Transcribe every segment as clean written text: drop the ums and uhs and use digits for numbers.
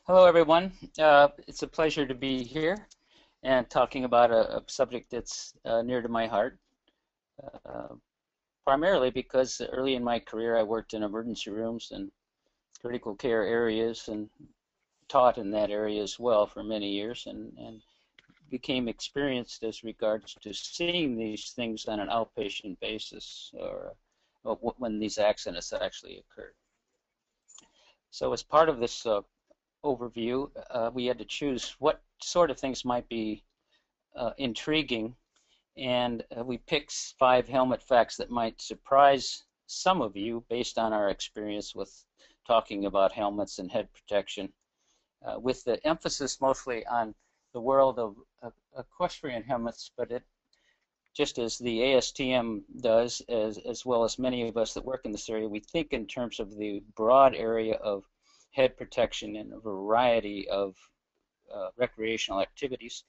Hello, everyone. It's a pleasure to be here and talking about a subject that's near to my heart, uh, primarily because early in my career I worked in emergency rooms and critical care areas and taught in that area as well for many years and became experienced as regards to seeing these things on an outpatient basis or when these accidents actually occurred. So as part of this overview, we had to choose what sort of things might be intriguing, and we picked 5 helmet facts that might surprise some of you based on our experience with talking about helmets and head protection, with the emphasis mostly on the world of equestrian helmets, but it just as the ASTM does, as well as many of us that work in this area, we think in terms of the broad area of head protection in a variety of recreational activities,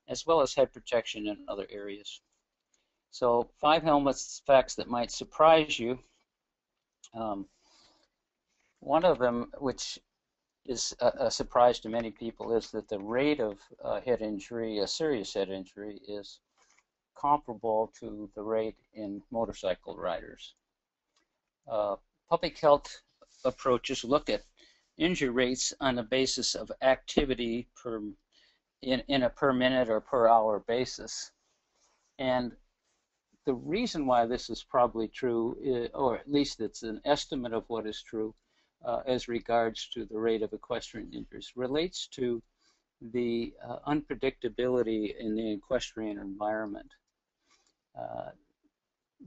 as well as head protection in other areas. So 5 helmets facts that might surprise you. One of them, which is a surprise to many people, is that the rate of head injury, a serious head injury, is comparable to the rate in motorcycle riders. Public health approaches look at injury rates on a basis of activity in a per minute or per hour basis. And the reason why this is probably true, or at least it's an estimate of what is true as regards to the rate of equestrian injuries, relates to the unpredictability in the equestrian environment.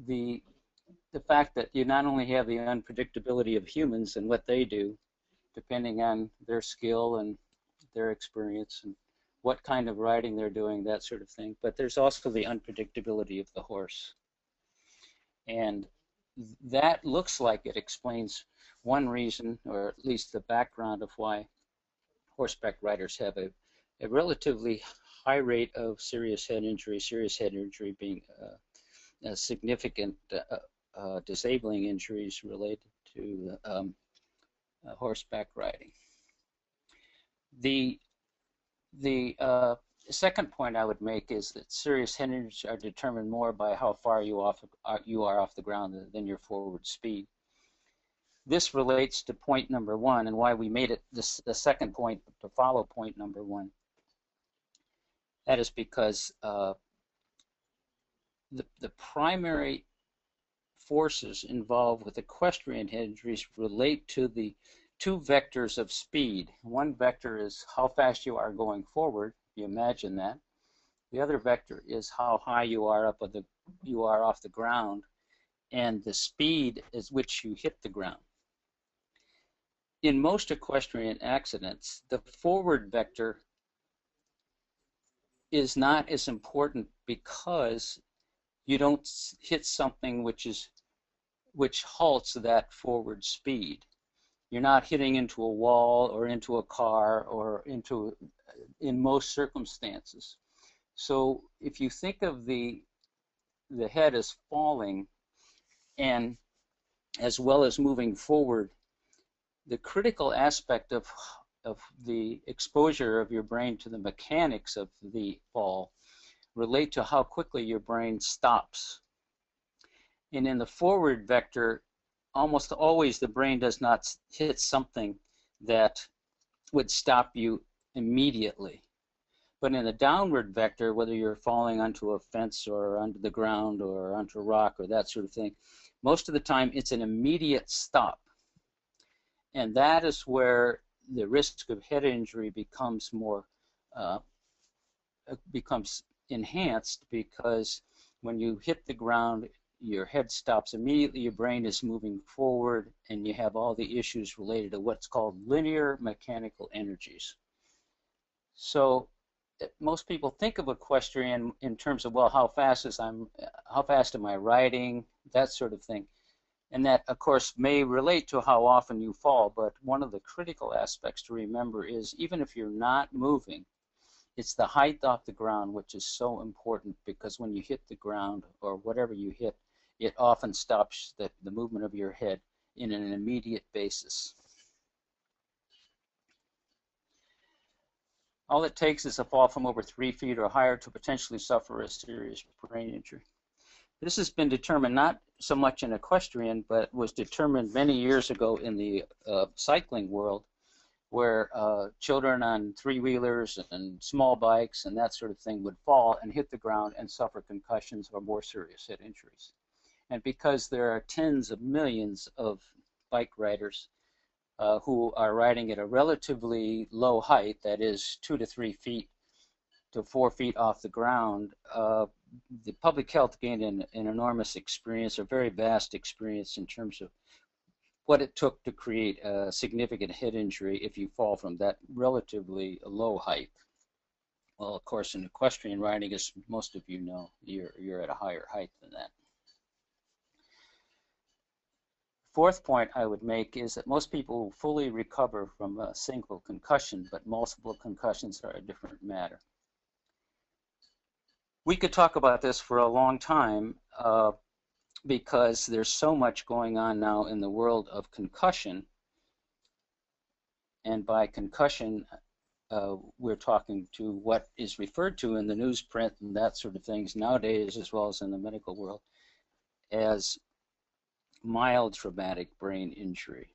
The fact that you not only have the unpredictability of humans and what they do, depending on their skill and their experience and what kind of riding they're doing, that sort of thing, but there's also the unpredictability of the horse. And that looks like it explains one reason, or at least the background of why horseback riders have a relatively high rate of serious head injury being significant disabling injuries related to horseback riding. The second point I would make is that serious head injuries are determined more by how far you are off the ground than your forward speed. This relates to point number 1 and why we made it the second point to follow point number 1. That is because the primary forces involved with equestrian head injuries relate to the 2 vectors of speed. One vector is how fast you are going forward. You imagine that. The other vector is how high you are off the ground, and the speed is which you hit the ground. In most equestrian accidents, the forward vector is not as important because you don't hit something which halts that forward speed. You're not hitting into a wall or into a car or in most circumstances. So if you think of the head as falling and as well as moving forward, the critical aspect of the exposure of your brain to the mechanics of the fall relate to how quickly your brain stops. And in the forward vector, almost always the brain does not hit something that would stop you immediately. But in the downward vector, whether you're falling onto a fence or onto the ground or onto a rock or that sort of thing, most of the time it's an immediate stop. And that is where the risk of head injury becomes enhanced, because when you hit the ground, your head stops immediately, your brain is moving forward, and you have all the issues related to what's called linear mechanical energies. So most people think of equestrian in terms of, well, how fast am I riding, that sort of thing. And that, of course, may relate to how often you fall, but one of the critical aspects to remember is even if you're not moving, it's the height off the ground which is so important, because when you hit the ground or whatever you hit, it often stops the movement of your head in an immediate basis. All it takes is a fall from over 3 feet or higher to potentially suffer a serious brain injury. This has been determined not so much in equestrian, but was determined many years ago in the cycling world, where children on three-wheelers and small bikes and that sort of thing would fall and hit the ground and suffer concussions or more serious head injuries. And because there are tens of millions of bike riders who are riding at a relatively low height, that is 2 to 3 feet to 4 feet off the ground, the public health gained an enormous experience, a very vast experience in terms of what it took to create a significant head injury if you fall from that relatively low height. Well, of course, in equestrian riding, as most of you know, you're at a higher height than that. Fourth point I would make is that most people fully recover from a single concussion, but multiple concussions are a different matter. We could talk about this for a long time because there's so much going on now in the world of concussion. And by concussion, we're talking to what is referred to in the newsprint and that sort of things nowadays, as well as in the medical world, as mild traumatic brain injury.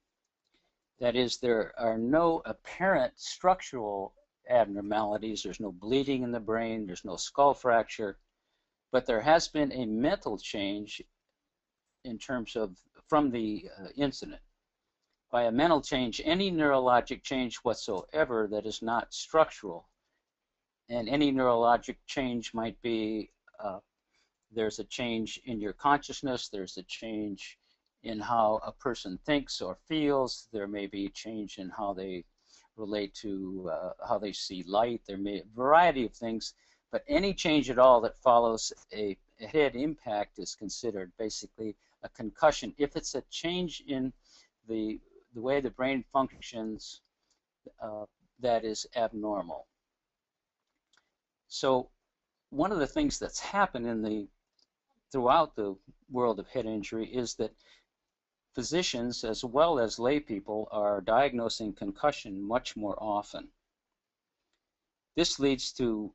That is, there are no apparent structural abnormalities. There's no bleeding in the brain. There's no skull fracture. But there has been a mental change in terms of from the incident. By a mental change, any neurologic change whatsoever that is not structural. And any neurologic change might be there's a change in your consciousness, there's a change in how a person thinks or feels, there may be a change in how they relate to how they see light, there may be a variety of things, but any change at all that follows a head impact is considered basically a concussion. If it's a change in the way the brain functions that is abnormal. So one of the things that's happened throughout the world of head injury is that physicians as well as lay people are diagnosing concussion much more often. This leads to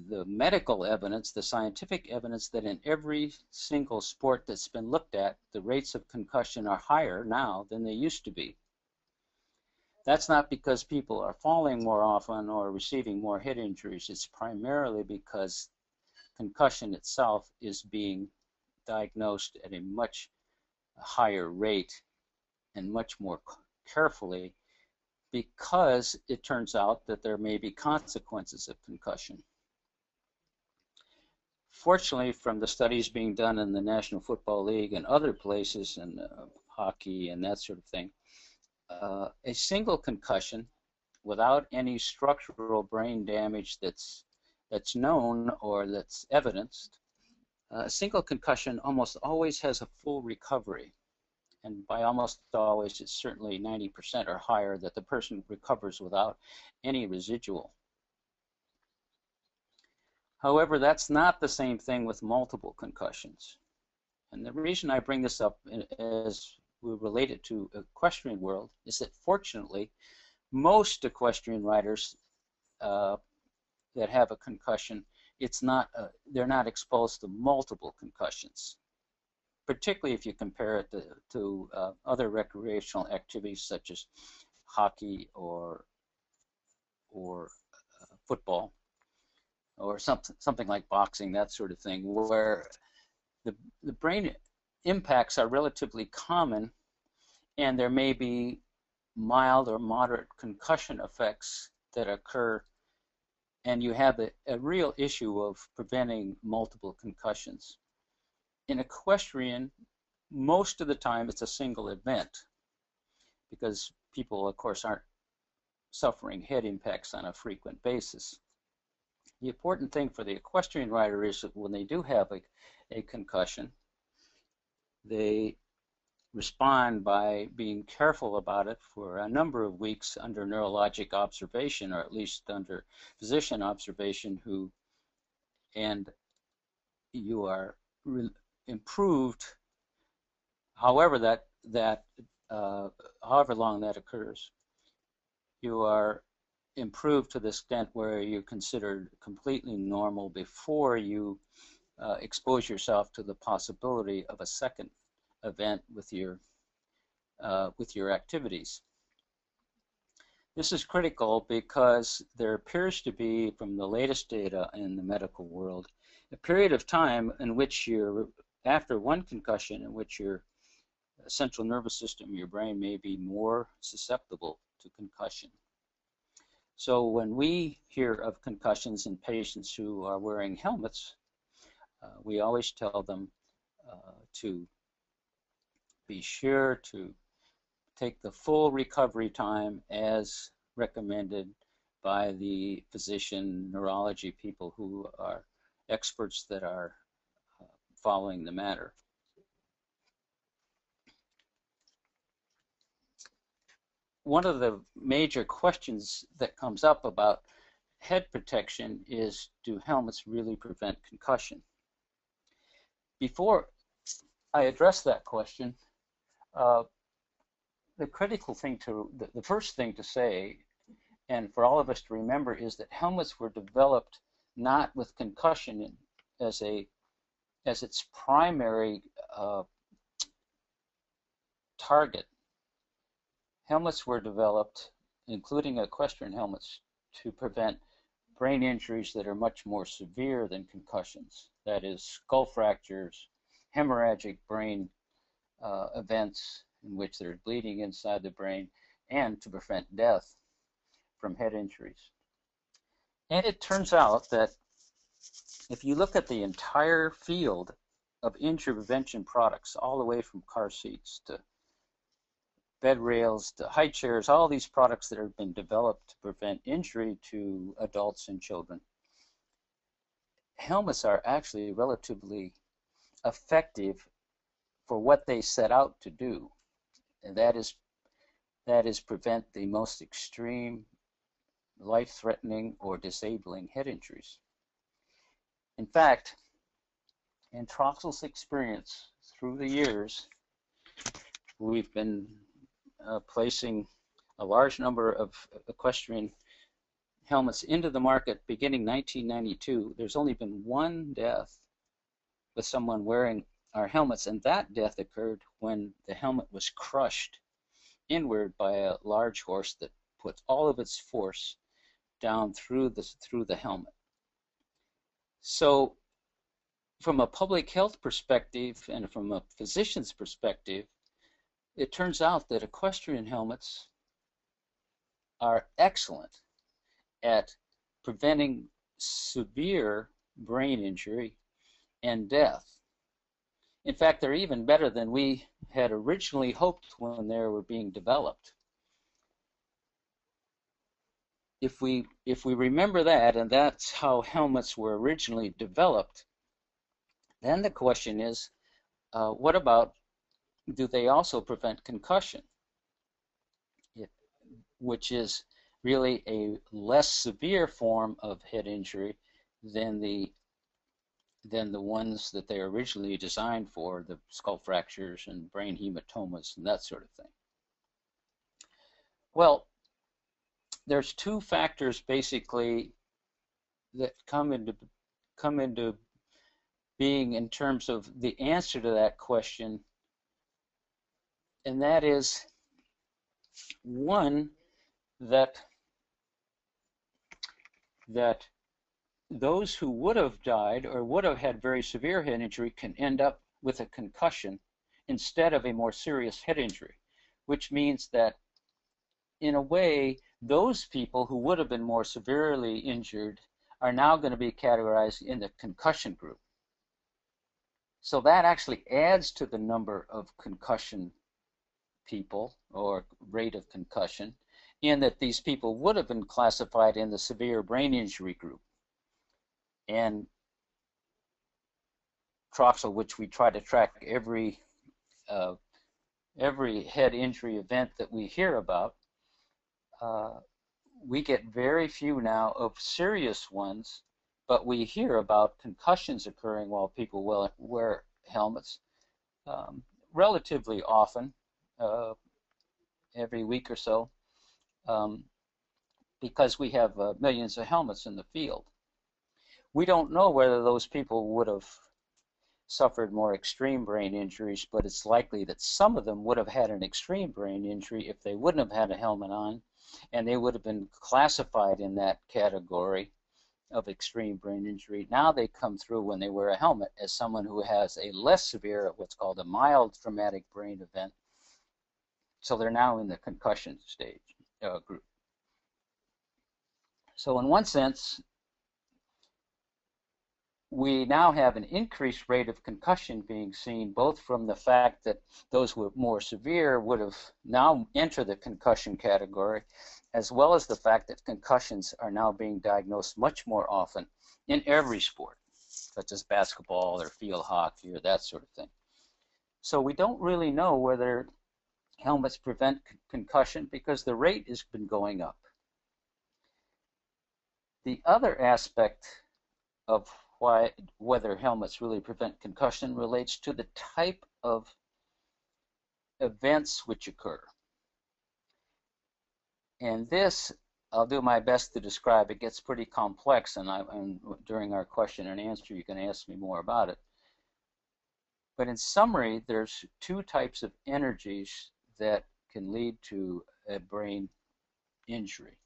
the medical evidence, the scientific evidence that in every single sport that's been looked at, the rates of concussion are higher now than they used to be. That's not because people are falling more often or receiving more head injuries. It's primarily because concussion itself is being diagnosed at a much higher rate and much more carefully, because it turns out that there may be consequences of concussion. Fortunately, from the studies being done in the National Football League and other places, and hockey and that sort of thing, a single concussion without any structural brain damage that's known or that's evidenced, a single concussion almost always has a full recovery. And by almost always, it's certainly 90% or higher that the person recovers without any residual. However, that's not the same thing with multiple concussions. And the reason I bring this up as we relate it to equestrian world is that fortunately, most equestrian riders that have a concussion, they're not exposed to multiple concussions, particularly if you compare it to other recreational activities such as hockey or football or something like boxing, that sort of thing, where the brain impacts are relatively common, and there may be mild or moderate concussion effects that occur, and you have a real issue of preventing multiple concussions. In equestrian, most of the time it's a single event because people, of course, aren't suffering head impacts on a frequent basis. The important thing for the equestrian rider is that when they do have a concussion, they respond by being careful about it for a number of weeks under neurologic observation, or at least under physician observation, and you are improved however however long that occurs. You are improve to the extent where you're considered completely normal before you expose yourself to the possibility of a second event with your activities. This is critical because there appears to be, from the latest data in the medical world, a period of time in which you're, after one concussion, in which your central nervous system, your brain, may be more susceptible to concussion. So when we hear of concussions in patients who are wearing helmets, we always tell them to be sure to take the full recovery time as recommended by the physician neurology people who are experts that are following the matter. One of the major questions that comes up about head protection is, do helmets really prevent concussion? Before I address that question, the critical thing the first thing to say, and for all of us to remember, is that helmets were developed not with concussion as its primary target. Helmets were developed, including equestrian helmets, to prevent brain injuries that are much more severe than concussions. That is, skull fractures, hemorrhagic brain events in which there's bleeding inside the brain, and to prevent death from head injuries. And it turns out that if you look at the entire field of injury prevention products, all the way from car seats to bed rails to high chairs, all these products that have been developed to prevent injury to adults and children, helmets are actually relatively effective for what they set out to do, and that is prevent the most extreme, life-threatening or disabling head injuries. In fact, in Troxel's experience through the years, we've been placing a large number of equestrian helmets into the market beginning 1992. There's only been one death with someone wearing our helmets, and that death occurred when the helmet was crushed inward by a large horse that put all of its force down through the helmet. So from a public health perspective and from a physician's perspective, it turns out that equestrian helmets are excellent at preventing severe brain injury and death. In fact, they're even better than we had originally hoped when they were being developed. If we remember that, and that's how helmets were originally developed, then the question is, what about, do they also prevent concussion? Which is really a less severe form of head injury than the ones that they are originally designed for, the skull fractures and brain hematomas and that sort of thing. Well, there's two factors basically that come into being in terms of the answer to that question, and that is, one, that those who would have died or would have had very severe head injury can end up with a concussion instead of a more serious head injury, which means that in a way those people who would have been more severely injured are now going to be categorized in the concussion group. So that actually adds to the number of concussion people or rate of concussion, in that these people would have been classified in the severe brain injury group. And Troxel, which we try to track every head injury event that we hear about, we get very few now of serious ones, but we hear about concussions occurring while people wear helmets relatively often, every week or so. because we have millions of helmets in the field. We don't know whether those people would have suffered more extreme brain injuries, but it's likely that some of them would have had an extreme brain injury if they wouldn't have had a helmet on, and they would have been classified in that category of extreme brain injury. Now they come through when they wear a helmet as someone who has a less severe, what's called a mild traumatic brain event. So they're now in the concussion stage group. So in one sense, we now have an increased rate of concussion being seen, both from the fact that those who are more severe would have now entered the concussion category, as well as the fact that concussions are now being diagnosed much more often in every sport, such as basketball or field hockey or that sort of thing. So we don't really know whether helmets prevent concussion because the rate has been going up. The other aspect of whether helmets really prevent concussion relates to the type of events which occur. And this, I'll do my best to describe. It gets pretty complex, and during our question and answer, you can ask me more about it. But in summary, there's two types of energies that can lead to a brain injury.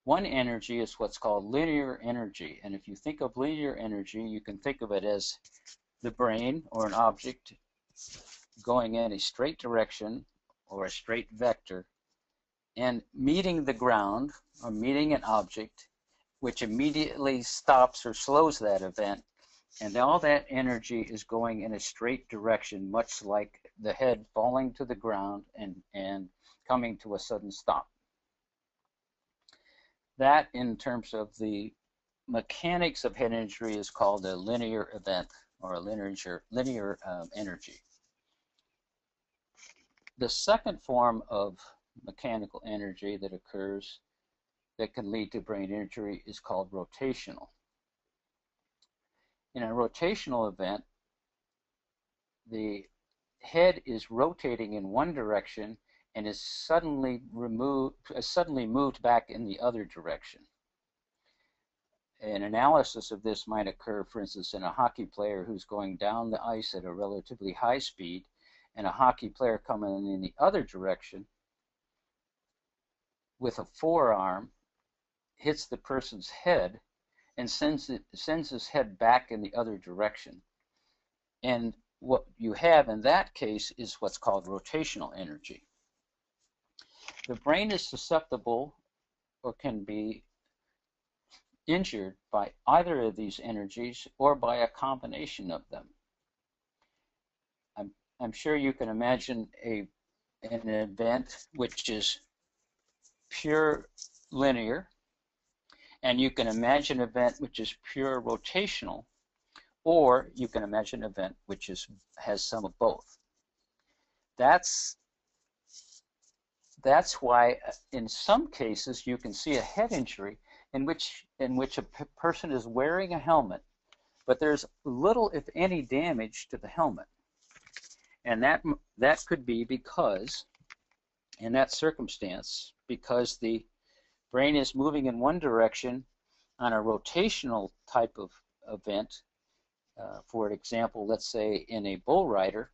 One energy is what's called linear energy, and if you think of linear energy, you can think of it as the brain or an object going in a straight direction or a straight vector and meeting the ground or meeting an object which immediately stops or slows that event, and all that energy is going in a straight direction, much like the head falling to the ground and coming to a sudden stop. That, in terms of the mechanics of head injury, is called a linear event or a linear energy. The second form of mechanical energy that occurs that can lead to brain injury is called rotational. In a rotational event, the head is rotating in one direction and is suddenly moved back in the other direction. An analysis of this might occur, for instance, in a hockey player who's going down the ice at a relatively high speed, and a hockey player coming in the other direction with a forearm hits the person's head and sends his head back in the other direction. And what you have in that case is what's called rotational energy. The brain is susceptible or can be injured by either of these energies or by a combination of them. I'm sure you can imagine an event which is pure linear, and you can imagine an event which is pure rotational, or you can imagine an event which has some of both. That's why in some cases you can see a head injury in which a person is wearing a helmet, but there's little, if any, damage to the helmet. And that could be because, in that circumstance, because the brain is moving in one direction on a rotational type of event. For example, let's say in a bull rider,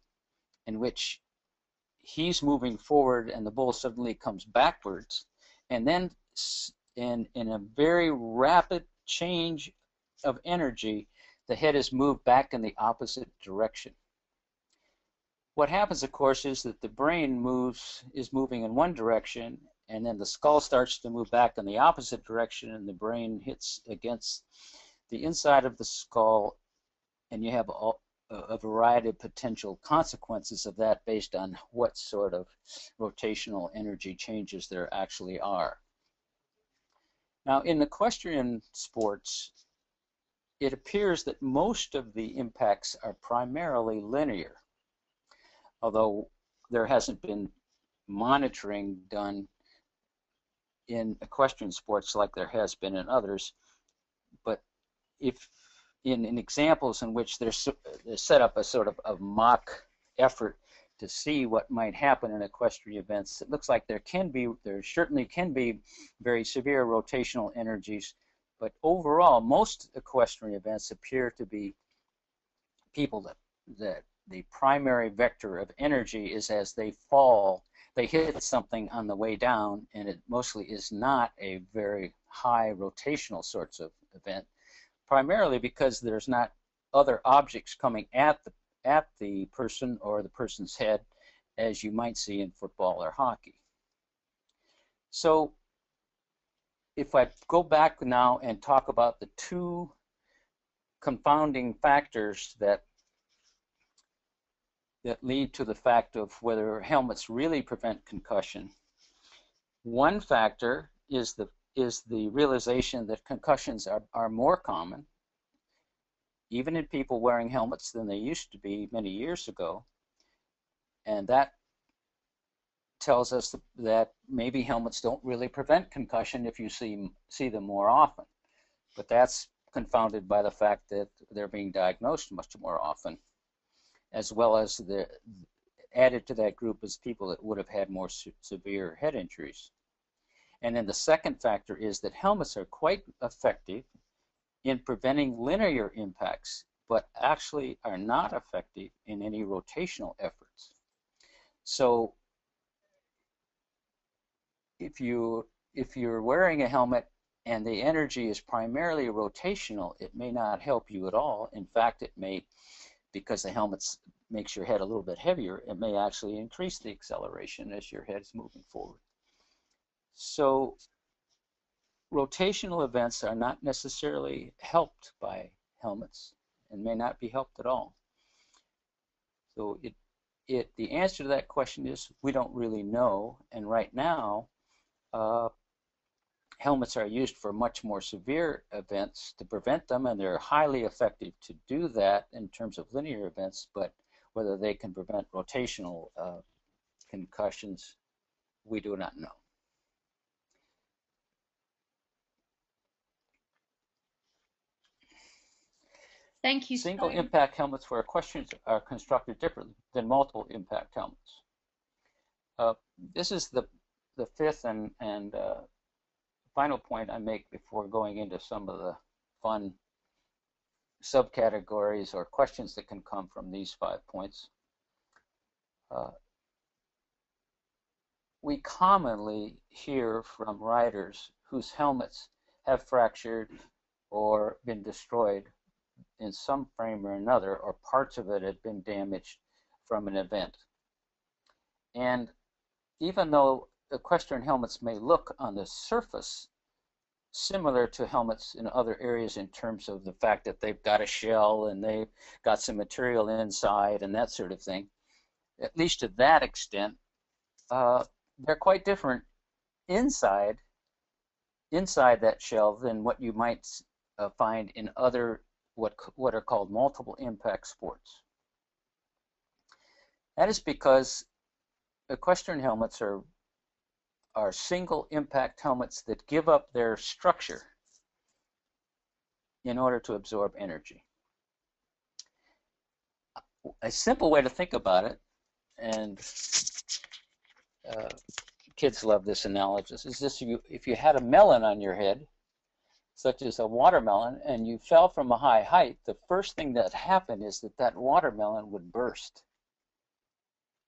in which he's moving forward and the bull suddenly comes backwards, and then in a very rapid change of energy, the head is moved back in the opposite direction. What happens, of course, is that the brain is moving in one direction, and then the skull starts to move back in the opposite direction, and the brain hits against the inside of the skull, and you have a variety of potential consequences of that based on what sort of rotational energy changes there actually are. Now, in equestrian sports, it appears that most of the impacts are primarily linear, although there hasn't been monitoring done in equestrian sports like there has been in others. But if in examples in which there's set up a sort of a mock effort to see what might happen in equestrian events, it looks like there certainly can be very severe rotational energies, but overall, most equestrian events appear to be people that the primary vector of energy is as they fall, they hit something on the way down, and it mostly is not a very high rotational sorts of event, primarily because there's not other objects coming at the person or the person's head as you might see in football or hockey. So if I go back now and talk about the two confounding factors that lead to the fact of whether helmets really prevent concussion. One factor is the realization that concussions are more common, even in people wearing helmets, than they used to be many years ago. And that tells us that maybe helmets don't really prevent concussion if you see them more often. But that's confounded by the fact that they're being diagnosed much more often, as well as added to that group is people that would have had more severe head injuries. And then the second factor is that helmets are quite effective in preventing linear impacts, but actually are not effective in any rotational efforts. So if you're wearing a helmet and the energy is primarily rotational, it may not help you at all. In fact, it may, because the helmet makes your head a little bit heavier, it may actually increase the acceleration as your head is moving forward. So rotational events are not necessarily helped by helmets and may not be helped at all. So the answer to that question is we don't really know, and right now helmets are used for much more severe events to prevent them, and they're highly effective to do that in terms of linear events, but whether they can prevent rotational concussions, we do not know. Thank you. Single impact helmets for equestrians are constructed differently than multiple impact helmets. This is the fifth and final point I make before going into some of the fun subcategories or questions that can come from these 5 points. We commonly hear from riders whose helmets have fractured or been destroyed in some frame or another, or parts of it had been damaged from an event. And even though equestrian helmets may look on the surface similar to helmets in other areas in terms of the fact that they've got a shell and they've got some material inside and that sort of thing, at least to that extent, they're quite different inside that shell than what you might find in other what are called multiple impact sports. That is because equestrian helmets are single impact helmets that give up their structure in order to absorb energy. A simple way to think about it, and kids love this analysis, is this: if you had a melon on your head, such as a watermelon, and you fell from a high height, the first thing that happened is that watermelon would burst.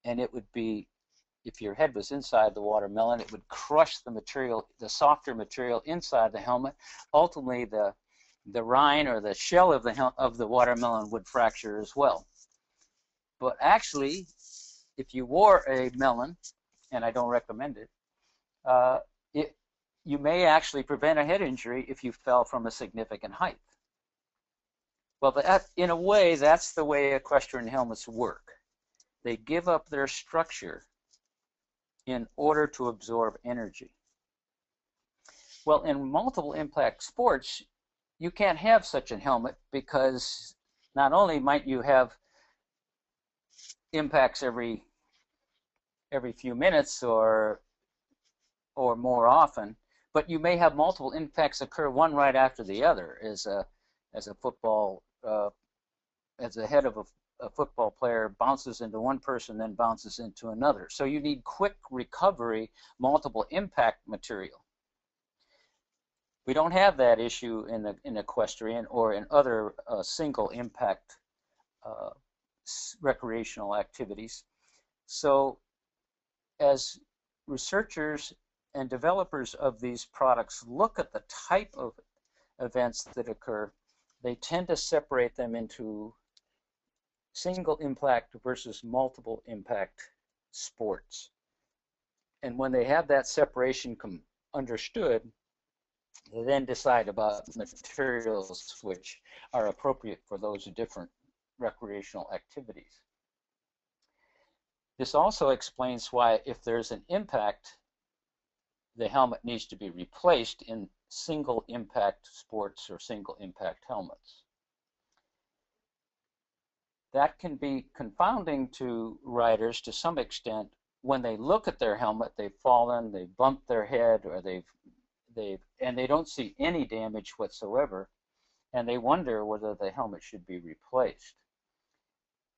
And it would be, if your head was inside the watermelon, it would crush the material, the softer material inside the helmet. Ultimately, the rind or the shell of the watermelon would fracture as well. But actually, if you wore a melon, and I don't recommend it, you may actually prevent a head injury if you fell from a significant height. Well, in a way, that's the way equestrian helmets work. They give up their structure in order to absorb energy. Well, in multiple impact sports, you can't have such a helmet because not only might you have impacts every few minutes or more often, but you may have multiple impacts occur one right after the other. As a football, as the head of a football player bounces into one person, then bounces into another. So you need quick recovery, multiple impact material. We don't have that issue in equestrian or in other single impact uh, recreational activities. So as researchers and developers of these products look at the type of events that occur, they tend to separate them into single impact versus multiple impact sports. And when they have that separation understood, they then decide about materials which are appropriate for those different recreational activities. This also explains why if there's an impact, the helmet needs to be replaced in single impact sports or single impact helmets. That can be confounding to riders to some extent. When they look at their helmet, they've fallen, they've bumped their head, or and they don't see any damage whatsoever, and they wonder whether the helmet should be replaced.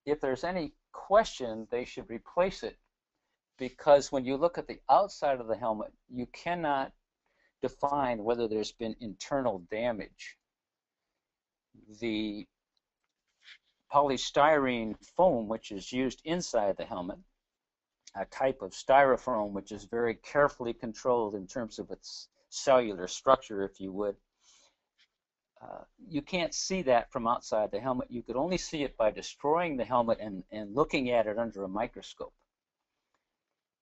If there's any question, they should replace it, because when you look at the outside of the helmet, you cannot define whether there's been internal damage. The polystyrene foam, which is used inside the helmet, a type of styrofoam which is very carefully controlled in terms of its cellular structure, if you would, you can't see that from outside the helmet. You could only see it by destroying the helmet and looking at it under a microscope.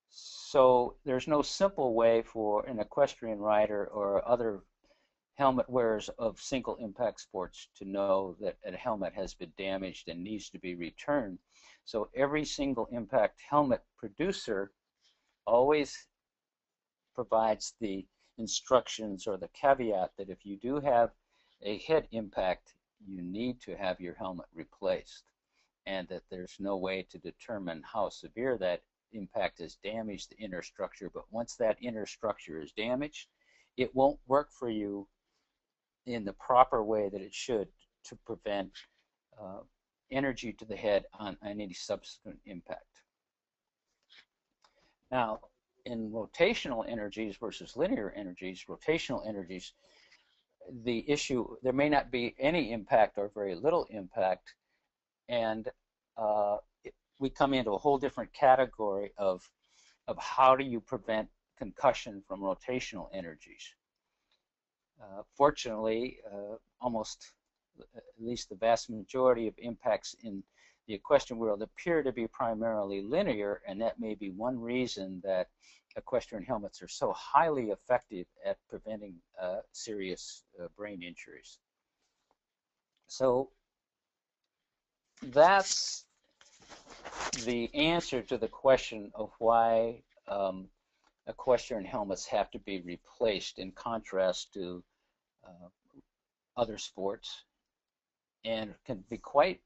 So there's no simple way for an equestrian rider or other helmet wearers of single impact sports to know that a helmet has been damaged and needs to be returned. So every single impact helmet producer always provides the instructions or the caveat that if you do have a head impact, you need to have your helmet replaced, and that there's no way to determine how severe that impact has damaged the inner structure. But once that inner structure is damaged, it won't work for you in the proper way that it should to prevent energy to the head on any subsequent impact. Now, in rotational energies versus linear energies, rotational energies, the issue, there may not be any impact or very little impact, and we come into a whole different category of how do you prevent concussion from rotational energies. Fortunately, almost at least the vast majority of impacts in the equestrian world appear to be primarily linear, and that may be one reason that equestrian helmets are so highly effective at preventing serious brain injuries. So that's the answer to the question of why equestrian helmets have to be replaced in contrast to other sports, and can be quite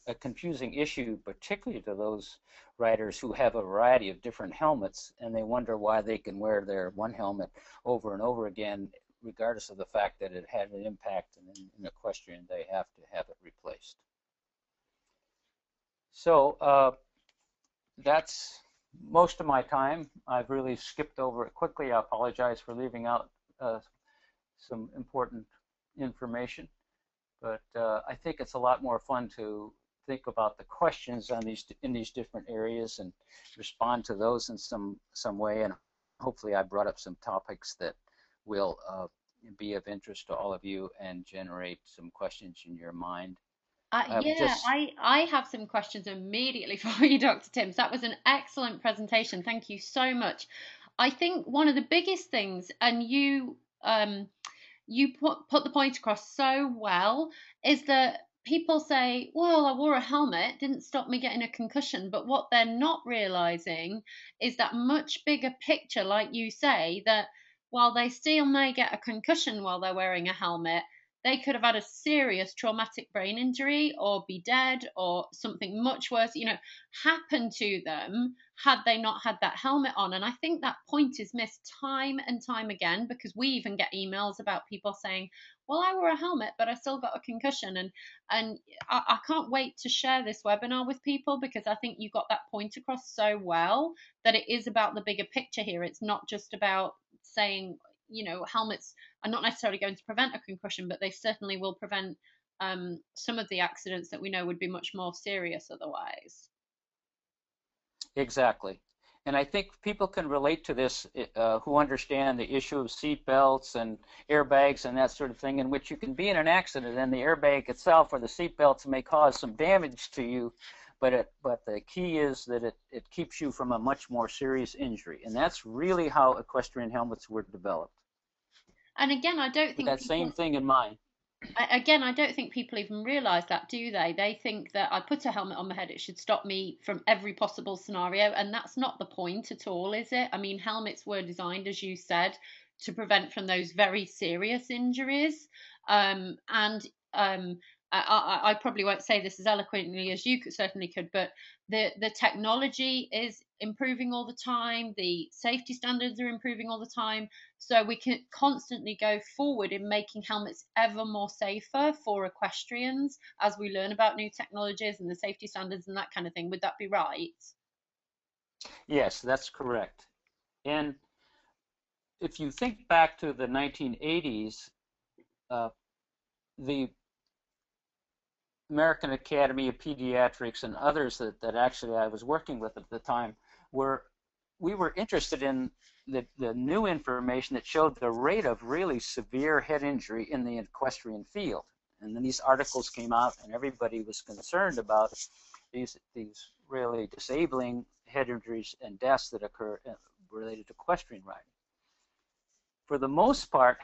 a confusing issue, particularly to those riders who have a variety of different helmets, and they wonder why they can wear their one helmet over and over again, regardless of the fact that it had an impact, and in equestrian they have to have it replaced. So that's most of my time. I've really skipped over it quickly. I apologize for leaving out some important information, but I think it's a lot more fun to think about the questions on in these different areas and respond to those in some way, and hopefully I brought up some topics that will be of interest to all of you and generate some questions in your mind. I have some questions immediately for you, Dr. Timms. That was an excellent presentation. Thank you so much. I think one of the biggest things, and you put the point across so well, is that people say, well, I wore a helmet, didn't stop me getting a concussion. But what they're not realizing is that much bigger picture, like you say, that while they still may get a concussion while they're wearing a helmet, they could have had a serious traumatic brain injury or be dead or something much worse, happen to them had they not had that helmet on. And I think that point is missed time and time again, because we even get emails about people saying, well, I wore a helmet, but I still got a concussion. And I can't wait to share this webinar with people, because I think you got that point across so well, that it is about the bigger picture here. It's not just about saying, helmets are not necessarily going to prevent a concussion, but they certainly will prevent some of the accidents that we know would be much more serious otherwise. Exactly. And I think people can relate to this who understand the issue of seat belts and airbags and that sort of thing, in which you can be in an accident and the airbag itself or the seat belts may cause some damage to you, but the key is that it keeps you from a much more serious injury. And that's really how equestrian helmets were developed. And again, I don't think with that same thing in mind. I don't think people even realize that, do they? They think that I put a helmet on my head, it should stop me from every possible scenario, and that's not the point at all, is it? I mean, helmets were designed, as you said, to prevent from those very serious injuries. I probably won't say this as eloquently as you certainly could, but the technology is improving all the time. The safety standards are improving all the time. So we can constantly go forward in making helmets ever more safer for equestrians as we learn about new technologies and the safety standards and that kind of thing. Would that be right? Yes, that's correct. And if you think back to the 1980s, the American Academy of Pediatrics and others that actually I was working with at the time we were interested in the new information that showed the rate of really severe head injury in the equestrian field. And then these articles came out and everybody was concerned about these really disabling head injuries and deaths that occur related to equestrian riding. For the most part,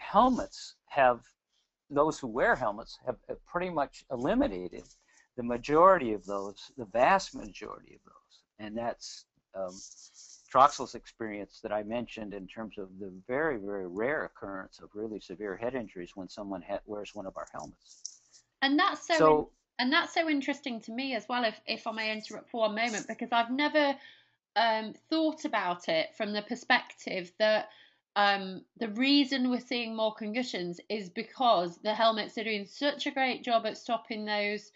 those who wear helmets have pretty much eliminated the majority of those, the vast majority of those. And that's Troxel's experience that I mentioned in terms of the very, very rare occurrence of really severe head injuries when someone wears one of our helmets. And that's so interesting to me as well, if I may interrupt for one moment, because I've never thought about it from the perspective that the reason we're seeing more concussions is because the helmets are doing such a great job at stopping those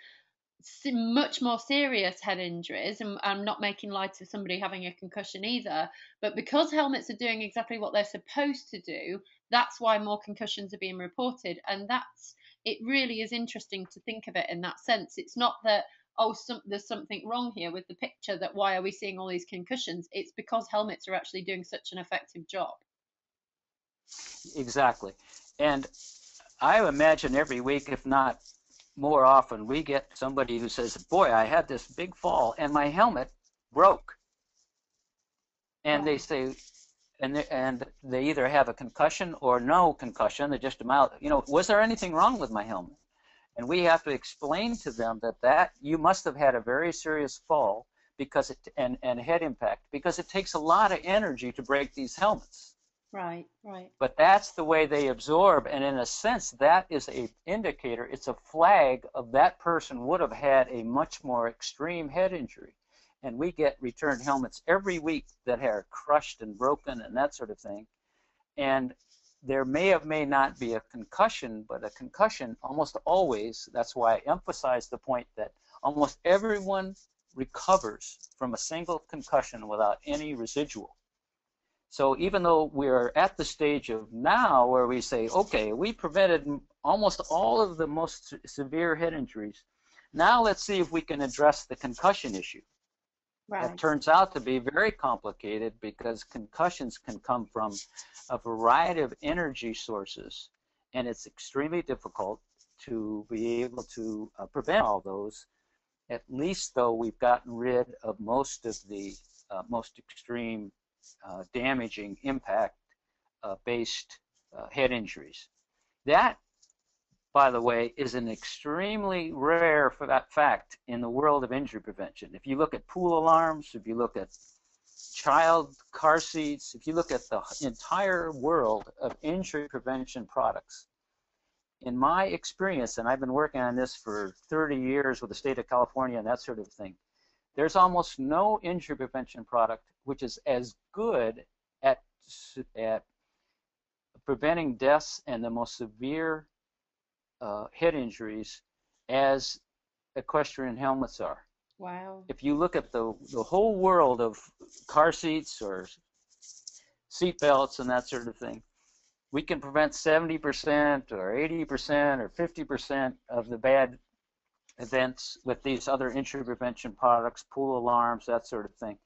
much more serious head injuries. And I'm not making light of somebody having a concussion either, but because helmets are doing exactly what they're supposed to do, that's why more concussions are being reported. And it really is interesting to think of it in that sense. It's not that, there's something wrong here with the picture, that why are we seeing all these concussions? It's because helmets are actually doing such an effective job. Exactly. And I imagine every week, if not more often, we get somebody who says, boy, I had this big fall and my helmet broke. And they say, and they either have a concussion or no concussion. They're just was there anything wrong with my helmet? And we have to explain to them that you must have had a very serious fall because and head impact, because it takes a lot of energy to break these helmets. Right. But that's the way they absorb, and in a sense, that is an indicator. It's a flag of that person would have had a much more extreme head injury. And we get returned helmets every week that are crushed and broken and that sort of thing. And there may not be a concussion, but a concussion almost always, that's why I emphasize the point that almost everyone recovers from a single concussion without any residual. So even though we're at the stage of now where we say, okay, we prevented almost all of the most severe head injuries, now let's see if we can address the concussion issue. Right. That turns out to be very complicated because concussions can come from a variety of energy sources, and it's extremely difficult to be able to prevent all those. At least, though, we've gotten rid of most of the most extreme damaging impact-based head injuries. That, by the way, is an extremely rare fact in the world of injury prevention. If you look at pool alarms, if you look at child car seats, if you look at the entire world of injury prevention products, in my experience, and I've been working on this for 30 years with the state of California and that sort of thing, there's almost no injury prevention product which is as good at preventing deaths and the most severe head injuries as equestrian helmets are. Wow. If you look at the whole world of car seats or seat belts and that sort of thing, we can prevent 70% or 80% or 50% of the bad events with these other injury prevention products, pool alarms, that sort of thing.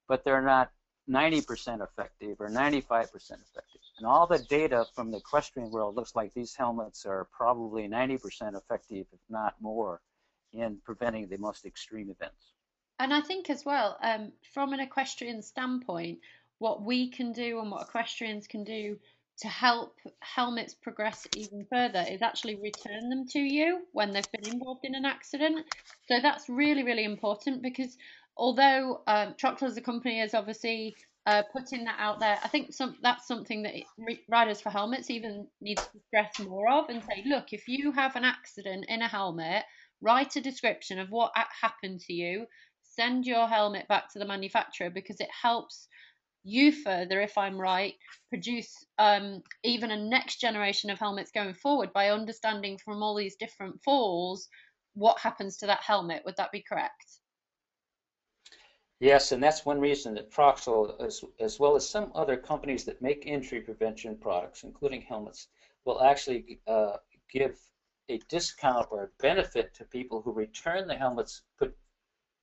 But they're not 90% effective or 95% effective. And all the data from the equestrian world looks like these helmets are probably 90% effective, if not more, in preventing the most extreme events. And I think as well, from an equestrian standpoint, what we can do and what equestrians can do to help helmets progress even further is actually return them to you when they've been involved in an accident. So that's really, really important because although Troxel as a company is obviously putting that out there, I think that's something that Riders for Helmets even needs to stress more of and say, look, if you have an accident in a helmet, write a description of what happened to you, send your helmet back to the manufacturer because it helps you further, if I'm right, produce even a next generation of helmets going forward by understanding from all these different falls what happens to that helmet. Would that be correct? Yes, and that's one reason that Troxel, as well as some other companies that make injury prevention products, including helmets, will actually give a discount or a benefit to people who return the helmets,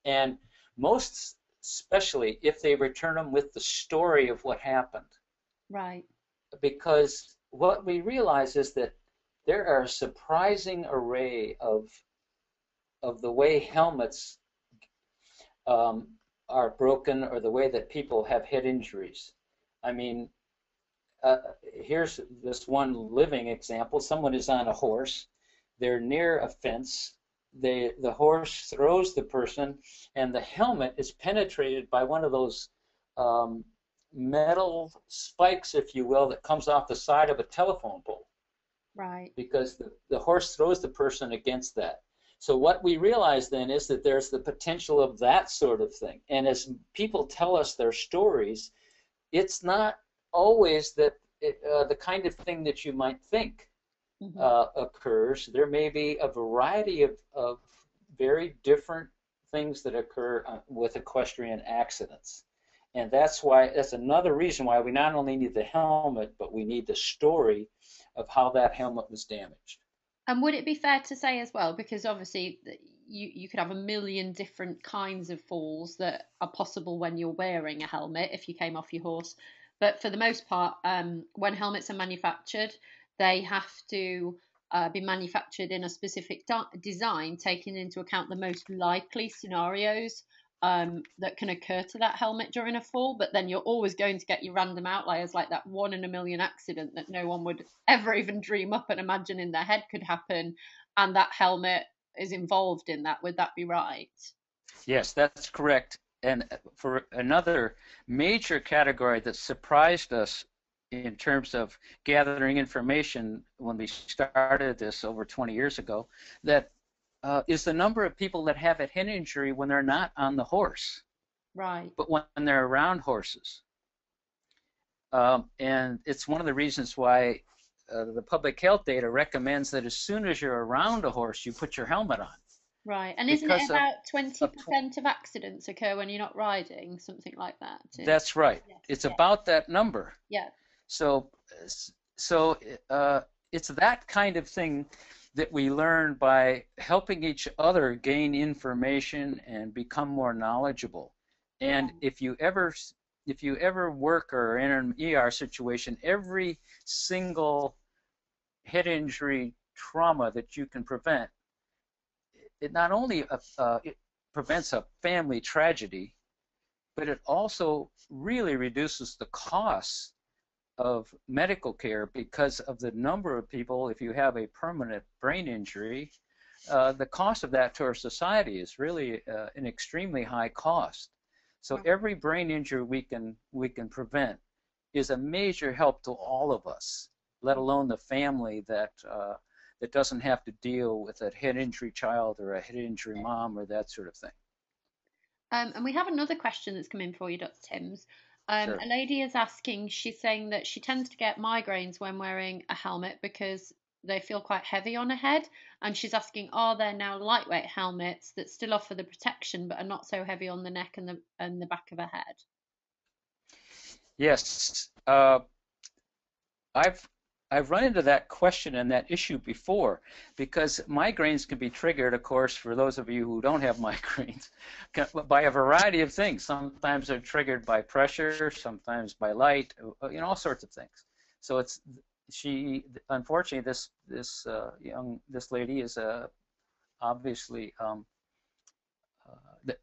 and most especially if they return them with the story of what happened. Right. Because what we realize is that there are a surprising array of the way helmets are broken or the way that people have head injuries. I mean, here's this one living example. Someone is on a horse. They're near a fence. The horse throws the person, and the helmet is penetrated by one of those metal spikes, if you will, that comes off the side of a telephone pole. Right. Because the horse throws the person against that. So what we realize then is that there's the potential of that sort of thing. And as people tell us their stories, it's not always that the kind of thing that you might think occurs. There may be a variety of very different things that occur with equestrian accidents. And that's another reason why we not only need the helmet, but we need the story of how that helmet was damaged. And would it be fair to say as well, because obviously you could have a million different kinds of falls that are possible when you're wearing a helmet if you came off your horse, but for the most part, when helmets are manufactured, they have to be manufactured in a specific design, taking into account the most likely scenarios that can occur to that helmet during a fall. But then you're always going to get your random outliers, like that 1 in a million accident that no one would ever even dream up and imagine in their head could happen, and that helmet is involved in that. Would that be right? Yes, that's correct. And for another major category that surprised us in terms of gathering information when we started this over 20 years ago, that is the number of people that have a head injury when they're not on the horse, right? But when they're around horses. And it's one of the reasons why the public health data recommends that as soon as you're around a horse, you put your helmet on. Right, and isn't it about 20% of accidents occur when you're not riding, something like that? That's right. Yes, it's about that number. Yeah. So it's that kind of thing that we learn by helping each other gain information and become more knowledgeable. And if you ever work or are in an ER situation, every single head injury trauma that you can prevent, it not only it prevents a family tragedy, but it also really reduces the costs of medical care because of the number of people. If you have a permanent brain injury, the cost of that to our society is really an extremely high cost. So every brain injury we can prevent is a major help to all of us, let alone the family that that doesn't have to deal with a head injury child or a head injury mom or that sort of thing. And we have another question that's come in for you, Dr. Timms. Sure. A lady is asking, she's saying that she tends to get migraines when wearing a helmet because they feel quite heavy on her head. And she's asking, are there now lightweight helmets that still offer the protection but are not so heavy on the neck and the back of her head? Yes. I've run into that question and that issue before, because migraines can be triggered, of course, for those of you who don't have migraines, by a variety of things. Sometimes they're triggered by pressure, sometimes by light, all sorts of things. So unfortunately, this lady is obviously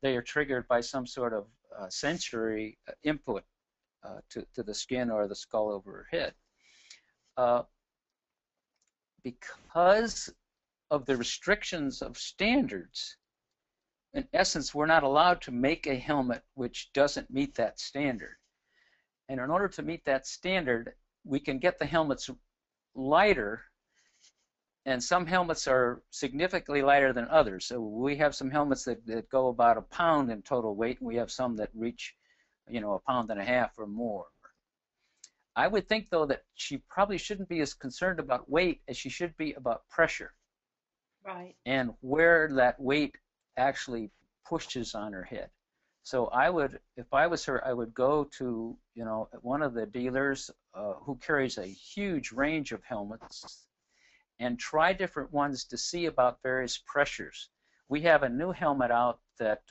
they are triggered by some sort of sensory input to the skin or the skull over her head. Because of the restrictions of standards, in essence, we're not allowed to make a helmet which doesn't meet that standard. And in order to meet that standard, we can get the helmets lighter, and some helmets are significantly lighter than others. So we have some helmets that go about 1 pound in total weight, and we have some that reach, 1.5 pounds or more. I would think, though, that she probably shouldn't be as concerned about weight as she should be about pressure. Right. And where that weight actually pushes on her head. So if I was her, I would go to, one of the dealers who carries a huge range of helmets and try different ones to see about various pressures. We have a new helmet out that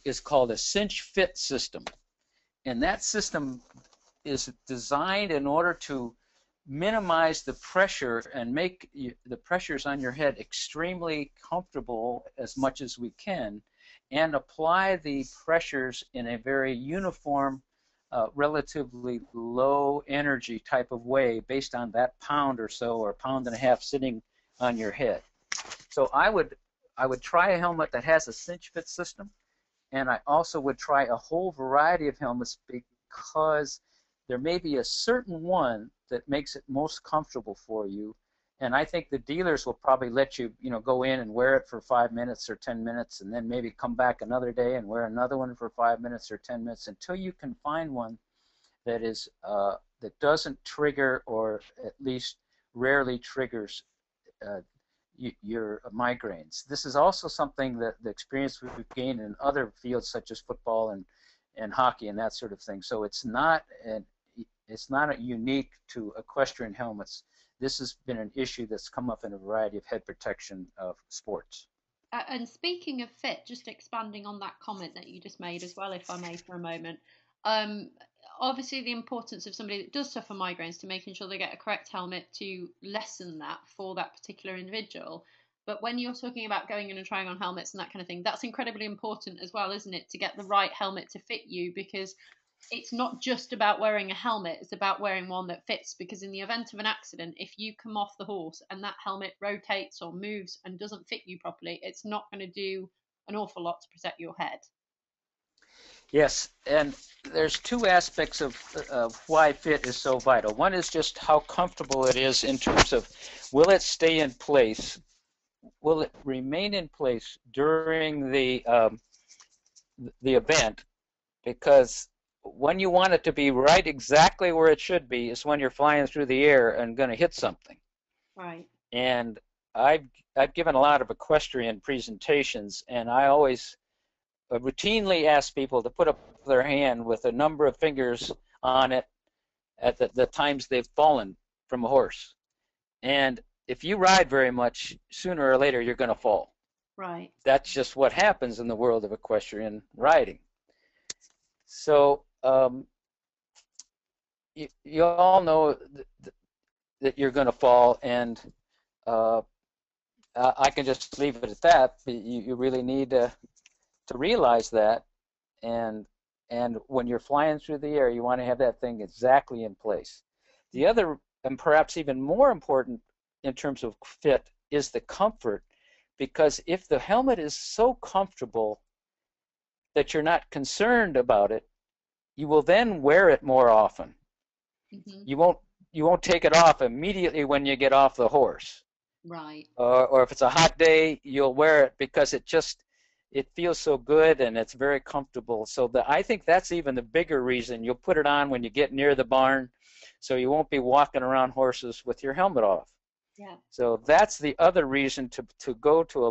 is called a cinch fit system. And that system is designed in order to minimize the pressure and make the pressures on your head extremely comfortable as much as we can, and apply the pressures in a very uniform, relatively low energy type of way based on that pound or so, or 1.5 pounds sitting on your head. So I would try a helmet that has a cinch fit system. And I also would try a whole variety of helmets, because there may be a certain one that makes it most comfortable for you. And I think the dealers will probably let you, go in and wear it for 5 minutes or 10 minutes, and then maybe come back another day and wear another one for 5 minutes or 10 minutes until you can find one that is that doesn't trigger, or at least rarely triggers, your migraines. This is also something that the experience we've gained in other fields such as football and hockey and that sort of thing. So it's not unique to equestrian helmets. This has been an issue that's come up in a variety of head protection of sports. And speaking of fit, just expanding on that comment that you just made as well, if I may, for a moment. Obviously, the importance of somebody that does suffer migraines to making sure they get a correct helmet to lessen that for that particular individual. But when you're talking about going in and trying on helmets and that kind of thing, that's incredibly important as well, isn't it? To get the right helmet to fit you, because it's not just about wearing a helmet, it's about wearing one that fits. Because in the event of an accident, if you come off the horse and that helmet rotates or moves and doesn't fit you properly, it's not going to do an awful lot to protect your head. Yes, and there's two aspects of why fit is so vital. One is just how comfortable it is in terms of, will it stay in place? Will it remain in place during the event? Because when you want it to be right exactly where it should be is when you're flying through the air and going to hit something. Right. And I've given a lot of equestrian presentations, and I always routinely ask people to put up their hand with a number of fingers on it at the times they've fallen from a horse. And if you ride very much, sooner or later you're going to fall. Right. That's just what happens in the world of equestrian riding. So you all know that you're going to fall, and I can just leave it at that. You really need to realize that, and when you're flying through the air, you want to have that thing exactly in place. The other, and perhaps even more important in terms of fit, is the comfort, because if the helmet is so comfortable that you're not concerned about it, you will then wear it more often. Mm-hmm. You won't you won't take it off immediately when you get off the horse. Right. Or if it's a hot day, you'll wear it because it feels so good and it's very comfortable. So I think that's even the bigger reason. You'll put it on when you get near the barn, so you won't be walking around horses with your helmet off. Yeah. So that's the other reason to go to a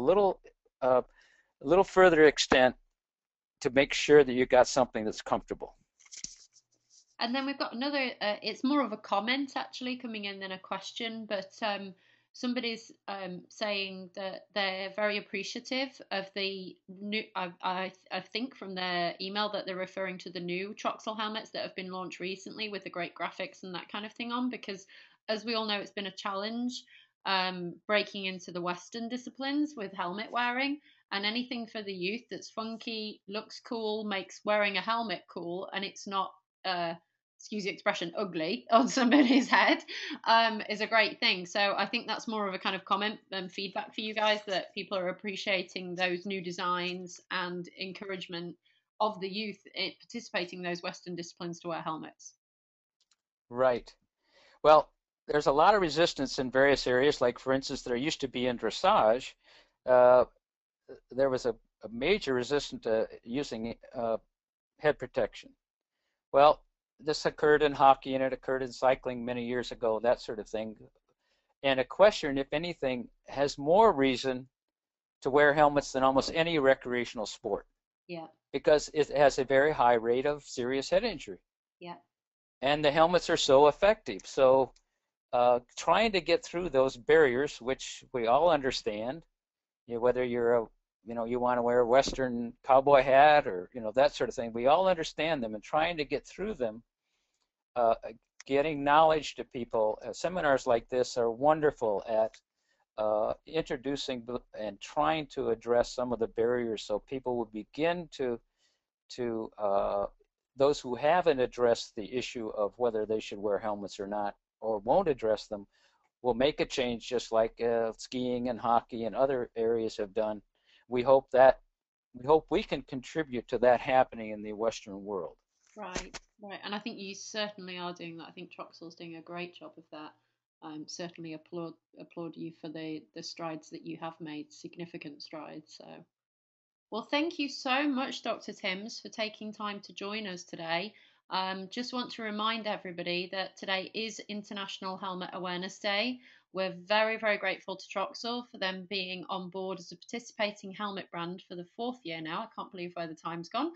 little further extent to make sure that you got something that's comfortable. And then we've got another, it's more of a comment actually coming in than a question, but somebody's saying that they're very appreciative of the new, I think from their email that they're referring to the new Troxel helmets that have been launched recently with the great graphics and that kind of thing on, because as we all know, it's been a challenge breaking into the Western disciplines with helmet wearing. And anything for the youth that's funky, looks cool, makes wearing a helmet cool, and it's not excuse the expression, ugly on somebody's head, is a great thing. So I think that's more of a kind of comment and feedback for you guys, that people are appreciating those new designs and encouragement of the youth in participating in those Western disciplines to wear helmets. Right. Well, there's a lot of resistance in various areas. Like, for instance, there used to be in dressage, uh, there was a major resistance to using head protection. Well, this occurred in hockey and it occurred in cycling many years ago, that sort of thing. And equestrian, if anything, has more reason to wear helmets than almost any recreational sport. Yeah. Because it has a very high rate of serious head injury. Yeah. And the helmets are so effective. So trying to get through those barriers, which we all understand, whether you're you want to wear a Western cowboy hat or, that sort of thing, we all understand them, and trying to get through them, getting knowledge to people. Seminars like this are wonderful at introducing and trying to address some of the barriers, so people will begin to those who haven't addressed the issue of whether they should wear helmets or not, or won't address them, will make a change, just like skiing and hockey and other areas have done. We hope we can contribute to that happening in the Western world. Right, right, and I think you certainly are doing that. I think Troxel's doing a great job of that. Certainly applaud you for the strides that you have made, significant strides. So, well, thank you so much, Dr. Timms, for taking time to join us today. Just want to remind everybody that today is International Helmet Awareness Day. We're very, very grateful to Troxel for them being on board as a participating helmet brand for the 4th year now. I can't believe where the time's gone.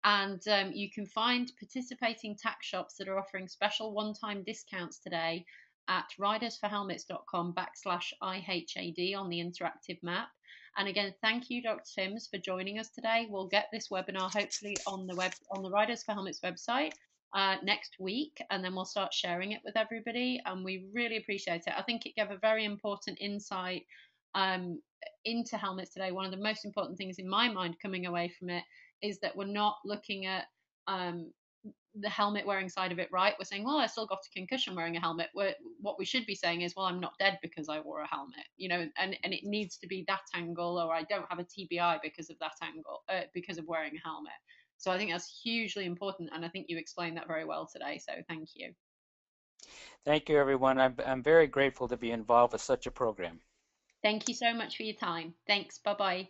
And you can find participating tack shops that are offering special one-time discounts today at ridersforhelmets.com/IHAD on the interactive map. And again, thank you, Dr. Timms, for joining us today. We'll get this webinar hopefully on the Riders for Helmets website next week, and then we'll start sharing it with everybody. And we really appreciate it. I think it gave a very important insight into helmets today. One of the most important things in my mind coming away from it is that we're not looking at the helmet wearing side of it, right? We're saying, well, I still got a concussion wearing a helmet. What we should be saying is, well, I'm not dead because I wore a helmet, and it needs to be that angle, or I don't have a TBI because of that angle, because of wearing a helmet. So I think that's hugely important, and I think you explained that very well today. So thank you. Thank you, everyone. I'm very grateful to be involved with such a program. Thank you so much for your time. Thanks. Bye-bye.